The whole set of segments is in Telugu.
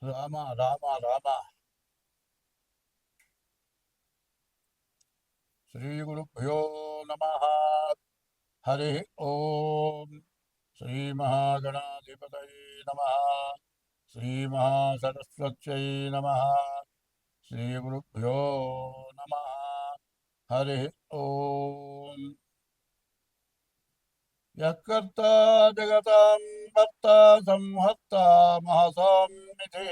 రామ రామ రామ. శ్రీ గురుభ్యో నమ. హరి ఓం. శ్రీ మహాగణాధిపతయే నమ. శ్రీ మహాసరస్వత్యై నమ. శ్రీ గురుభ్యో నమ. హరి ఓం. యత్కర్తా జగతాం భర్త సంహర్త మహసాన్నిధి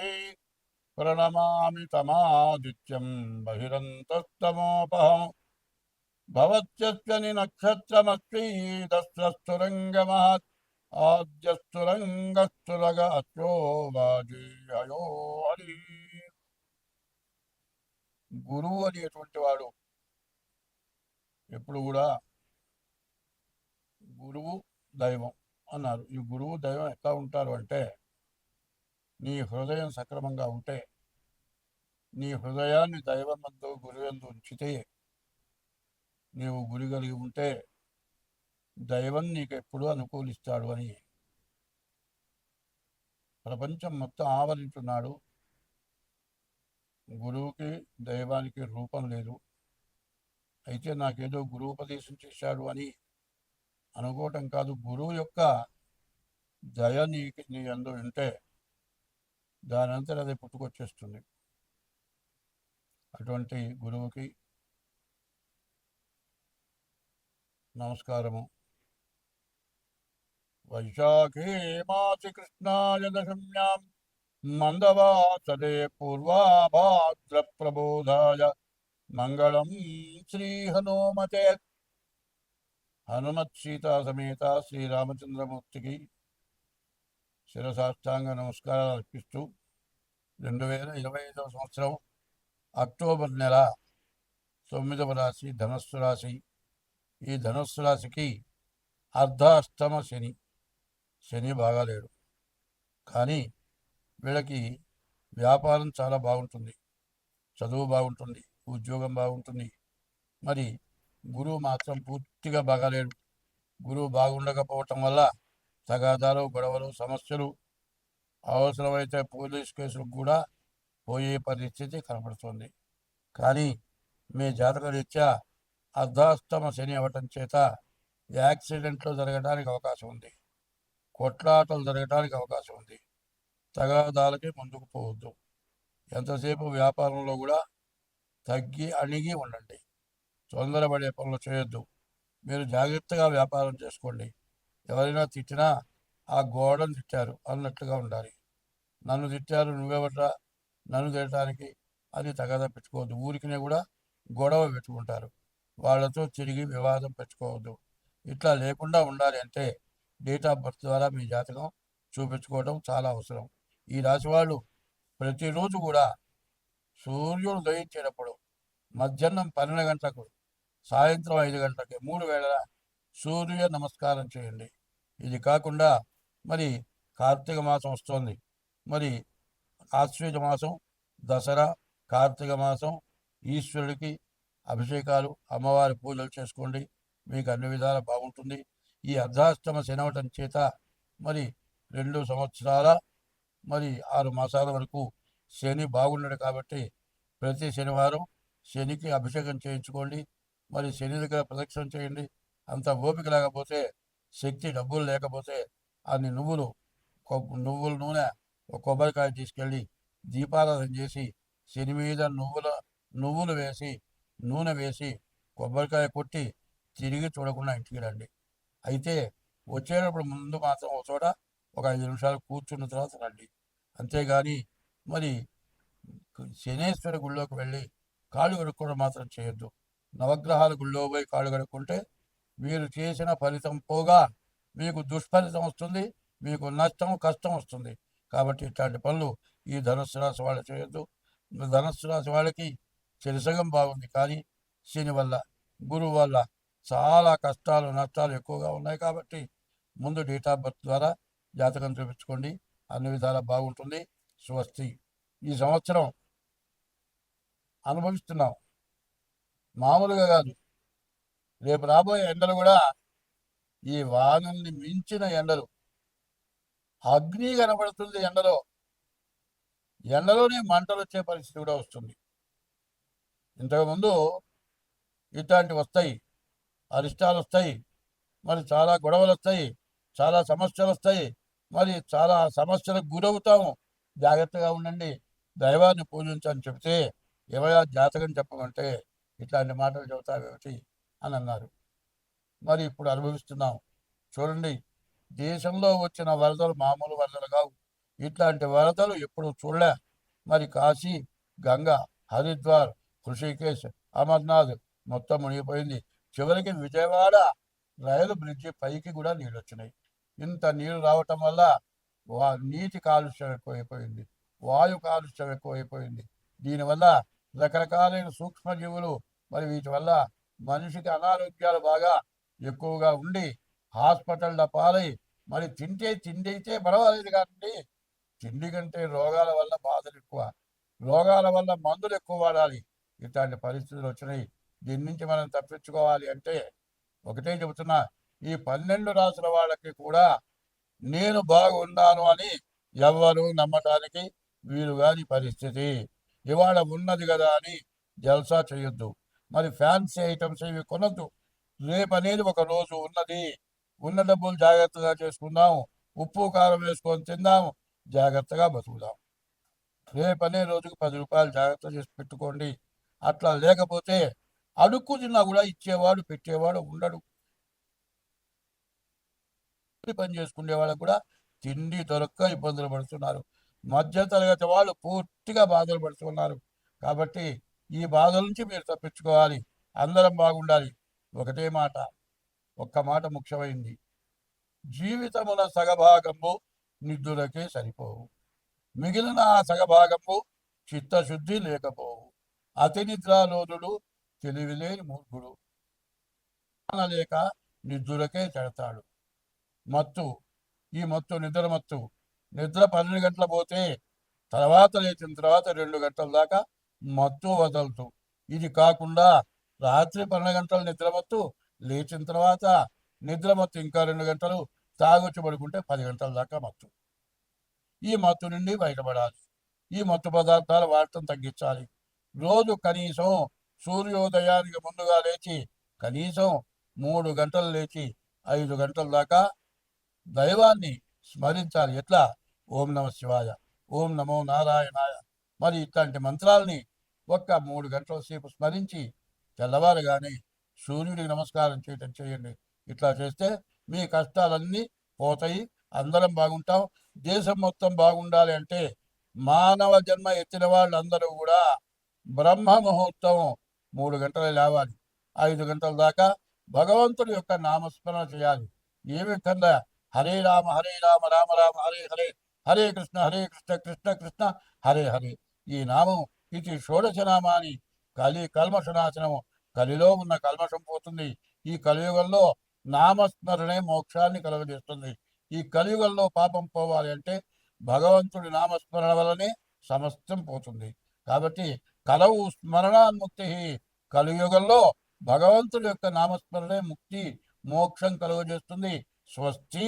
ప్రణమామి తమాదిత్యం బహిరంతస్తమోపహం భవత్యస్య నక్షత్రమస్త్రీదస్రస్తురంగమహత్ ఆద్యస్తురంగస్తురగ అత్రో వాజీయో హరి. గురువు అనేటువంటి వాడు ఎప్పుడు కూడా గురువు దైవం అన్నారు. ఈ గురువు దైవం ఎట్లా ఉంటారు అంటే, నీ హృదయం సక్రమంగా ఉంటే, నీ హృదయాన్ని దైవమందు గురువందు ఉంచితే, నీవు గురి కలిగి ఉంటే దైవం నీకు ఎప్పుడూ అనుకూలిస్తాడు అని ప్రపంచం మొత్తం ఆవరించున్నాడు. గురువుకి దైవానికి రూపం లేదు. అయితే నాకేదో గురువుపదేశం చేశాడు అని అనుకోవటం కాదు. గురువు యొక్క దయ నీ అందు ఉంటే దానంతా అది పుట్టుకొచ్చేస్తుంది. అటువంటి గురువుకి నమస్కారము. వైశాఖే మాసి కృష్ణాయ దశమ్యాం మందవాసరే పూర్వాభాద్ర ప్రబోధాయ మంగళం శ్రీ హనుమతే. హనుమత్ సీతా సమేత శ్రీరామచంద్రమూర్తికి శిరసాష్టాంగ నమస్కారాలు అర్పిస్తూ 2025 సంవత్సరం అక్టోబర్ నెల 9వ రాశి ధనస్సు రాశి. ఈ ధనస్సు రాశికి అర్ధాష్టమ శని. శని బాగాలేడు, కానీ వీళ్ళకి వ్యాపారం చాలా బాగుంటుంది, చదువు బాగుంటుంది, ఉద్యోగం బాగుంటుంది. మరి గురువు మాత్రం పూర్తిగా బాగాలేడు. గురువు బాగుండకపోవటం వల్ల తగాదాలు, గొడవలు, సమస్యలు, అవసరమైతే పోలీస్ కేసులకు కూడా పోయే పరిస్థితి కనపడుతుంది. కానీ మీ జాతక రీత్యా అర్ధాష్టమ శని అవ్వటం చేత యాక్సిడెంట్లు జరగడానికి అవకాశం ఉంది, కొట్లాటలు జరగడానికి అవకాశం ఉంది. తగాదాలకి ముందుకు పోవద్దు. ఎంతసేపు వ్యాపారంలో కూడా తగ్గి అణిగి ఉండండి. తొందరపడే పనులు చేయొద్దు. మీరు జాగ్రత్తగా వ్యాపారం చేసుకోండి. ఎవరైనా తిట్టినా ఆ గోడను తిట్టారు అన్నట్లుగా ఉండాలి. నన్ను తిట్టారు, నువ్వెవట్రా నన్ను తిట్టడానికి అని తగాదా పెట్టుకోవద్దు. ఊరికినే కూడా గొడవ పెట్టుకుంటారు. వాళ్ళతో తిరిగి వివాదం పెట్టుకోవద్దు. ఇట్లా లేకుండా ఉండాలి అంటే డేట్ ఆఫ్ బర్త్ ద్వారా మీ జాతకం చూపించుకోవడం చాలా అవసరం. ఈ రాశి వాళ్ళు ప్రతిరోజు కూడా సూర్యుడు ఉదయించేటప్పుడు మధ్యాహ్నం 12 గంటలకు, సాయంత్రం 5 గంటలకి 3 వేళల సూర్య నమస్కారం చేయండి. ఇది కాకుండా మరి కార్తీక మాసం వస్తుంది. మరి ఆశ్వేజ మాసం, దసరా, కార్తీక మాసం ఈశ్వరుడికి అభిషేకాలు, అమ్మవారి పూజలు చేసుకోండి. మీకు అన్ని విధాలా బాగుంటుంది. ఈ అర్ధాష్టమ శనవటం చేత మరి 2 సంవత్సరాల మరి 6 మాసాల వరకు శని బాగున్నాడు. కాబట్టి ప్రతి శనివారం శనికి అభిషేకం చేయించుకోండి. మరి శని దగ్గర ప్రదక్షిణ చేయండి. అంత ఓపిక లేకపోతే, శక్తి డబ్బులు లేకపోతే అన్ని నువ్వుల నూనె, ఒక కొబ్బరికాయ తీసుకెళ్ళి దీపారాధన చేసి శని మీద నువ్వులు వేసి, నూనె వేసి, కొబ్బరికాయ కొట్టి తిరిగి చూడకుండా ఇంటికి రండి. అయితే వచ్చేటప్పుడు ముందు మాత్రం ఒక చోట ఒక 5 నిమిషాలు కూర్చున్న తర్వాత రండి. అంతేగాని మరి శనేశ్వర గుళ్ళోకి వెళ్ళి కాళ్ళు కడుక్కోవడం మాత్రం చేయొద్దు. నవగ్రహాల గుళ్ళో పోయి కాళ్ళు కడుక్కుంటే మీరు చేసిన ఫలితం పోగా మీకు దుష్ఫలితం వస్తుంది, మీకు నష్టం, కష్టం వస్తుంది. కాబట్టి ఇట్లాంటి పనులు ఈ ధనుస్సు రాశి వాళ్ళు చేయొద్దు. ధనుస్సు రాశి వాళ్ళకి చెరిసగం బాగుంది, కానీ శని వల్ల, గురువు వల్ల చాలా కష్టాలు, నష్టాలు ఎక్కువగా ఉన్నాయి. కాబట్టి ముందు డేట్ ఆఫ్ బర్త్ ద్వారా జాతకం చూపించుకోండి, అన్ని విధాలా బాగుంటుంది. స్వస్తి. ఈ సంవత్సరం అనుభవిస్తున్నాం, మామూలుగా కాదు. రేపు రాబోయే ఎండలు కూడా ఈ వానల్ని మించిన ఎండలు. అగ్ని కనబడుతుంది ఎండలో. ఎండలోనే మంటలు వచ్చే పరిస్థితి కూడా వస్తుంది. ఇంతకుముందు ఇట్లాంటివి వస్తాయి, అరిష్టాలు వస్తాయి, మరి చాలా గొడవలు వస్తాయి, చాలా సమస్యలు వస్తాయి, మరి చాలా సమస్యలకు గురవుతాము. జాగ్రత్తగా ఉండండి, దైవాన్ని పూజించని చెప్తే ఏమయ్యా జాతకం చెప్పమంటే ఇట్లాంటి మాటలు చెబుతావేమిటి అని అన్నారు. మరి ఇప్పుడు అనుభవిస్తున్నాం. చూడండి, దేశంలో వచ్చిన వరదలు మామూలు వరదలు కావు. ఇట్లాంటి వరదలు ఎప్పుడు చూడలే. మరి కాశీ, గంగా, హరిద్వార్, హృషికేశ్, అమర్నాథ్ మొత్తం మునిగిపోయింది. చివరికి విజయవాడ రైలు బ్రిడ్జి పైకి కూడా నీళ్ళు వచ్చినాయి. ఇంత నీళ్లు రావటం వల్ల నీటి కాలుష్యం ఎక్కువైపోయింది, వాయు కాలుష్యం ఎక్కువైపోయింది. దీనివల్ల రకరకాలైన సూక్ష్మజీవులు, మరి వీటి వల్ల మనిషికి అనారోగ్యాలు బాగా ఎక్కువగా ఉండి హాస్పిటల్ల పాలై, మరి తిండి అయితే పర్వాలేదు కానీ తిండి కంటే రోగాల వల్ల బాధలు ఎక్కువ, రోగాల వల్ల మందులు ఎక్కువ వాడాలి. ఇట్లాంటి పరిస్థితులు వచ్చినాయి. దీని నుంచి మనం తప్పించుకోవాలి అంటే ఒకటే చెబుతున్నా, ఈ 12 రాసుల వాళ్ళకి కూడా నేను బాగున్నాను అని ఎవ్వరూ నమ్మటానికి వీలు కాని పరిస్థితి. ఇవాళ ఉన్నది కదా అని జల్సా చేయొద్దు, మరి ఫ్యాన్సీ ఐటమ్స్ ఇవి కొనొద్దు. రేపనేది ఒక రోజు ఉన్నది, ఉన్న డబ్బులు జాగ్రత్తగా చేసుకుందాం, ఉప్పు కారం వేసుకొని తిందాం, జాగ్రత్తగా బతుకుదాం. రేపనే రోజుకు 10 రూపాయలు జాగ్రత్త చేసి పెట్టుకోండి. అట్లా లేకపోతే అడుక్కు తిన్నా కూడా ఇచ్చేవాడు పెట్టేవాడు ఉండడు. పని చేసుకునే వాళ్ళకు కూడా తిండి దొరక్క ఇబ్బందులు పడుతున్నారు. మధ్యతరగతి వాళ్ళు పూర్తిగా బాధలు పడుతున్నారు. కాబట్టి ఈ బాధల నుంచి మీరు తప్పించుకోవాలి, అందరం బాగుండాలి. ఒకటే మాట, ఒక్క మాట ముఖ్యమైంది, జీవితముల సగభాగము నిద్దులకే సరిపోవు, మిగిలిన ఆ సగభాగము చిత్తశుద్ధి లేకపోవు. అతి నిద్రాలోనుడు తెలివిలేని మూర్ఖుడు, లేక నిద్దులకే చెడతాడు. మత్తు, ఈ మత్తు నిద్ర మత్తు. నిద్ర 12 గంటలు పోతే తర్వాత లేచిన తర్వాత 2 గంటల దాకా మత్తు వదలదు. ఇది కాకుండా రాత్రి 12 గంటలు నిద్రమత్తు, లేచిన తర్వాత నిద్రమత్తు ఇంకా 2 గంటలు, తాగొచ్చి పడుకుంటే 10 గంటల దాకా మత్తు. ఈ మత్తు నుండి బయటపడాలి. ఈ మత్తు పదార్థాలు వాడటం తగ్గించాలి. రోజు కనీసం సూర్యోదయానికి ముందుగా లేచి కనీసం 3 గంటలు లేచి 5 గంటల దాకా దైవాన్ని స్మరించాలి. ఎట్లా? ఓం నమ శివాయ, ఓం నమో నారాయణాయ, మరి ఇట్లాంటి మంత్రాలని ఒక్క 3 గంటల సేపు స్మరించి తెల్లవారుగానే సూర్యుడికి నమస్కారం చేయటం చేయండి. ఇట్లా చేస్తే మీ కష్టాలన్నీ పోతాయి, అందరం బాగుంటాం. దేశం మొత్తం బాగుండాలి అంటే మానవ జన్మ ఎత్తిన వాళ్ళందరూ కూడా బ్రహ్మ ముహూర్తం 3 గంటలు లేవాలి, 5 గంటల దాకా భగవంతుడి యొక్క నామస్మరణ చేయాలి. ఏమి కన్నా హరే రామ రామ రామ హరే హరే, హరే కృష్ణ కృష్ణ కృష్ణ హరే హరే. ఈ నామం ఇది షోడశ నామాని. కల్మషనాశనము, కలిలో ఉన్న కల్మషం పోతుంది. ఈ కలియుగంలో నామస్మరణే మోక్షాన్ని కలుగజేస్తుంది. ఈ కలియుగంలో పాపం పోవాలి అంటే భగవంతుడి నామస్మరణ వల్లనే సమస్తం పోతుంది. కాబట్టి కలవు స్మరణాన్ముక్తి. కలియుగంలో భగవంతుడి యొక్క నామస్మరణే ముక్తి, మోక్షం కలుగజేస్తుంది. స్వస్తి.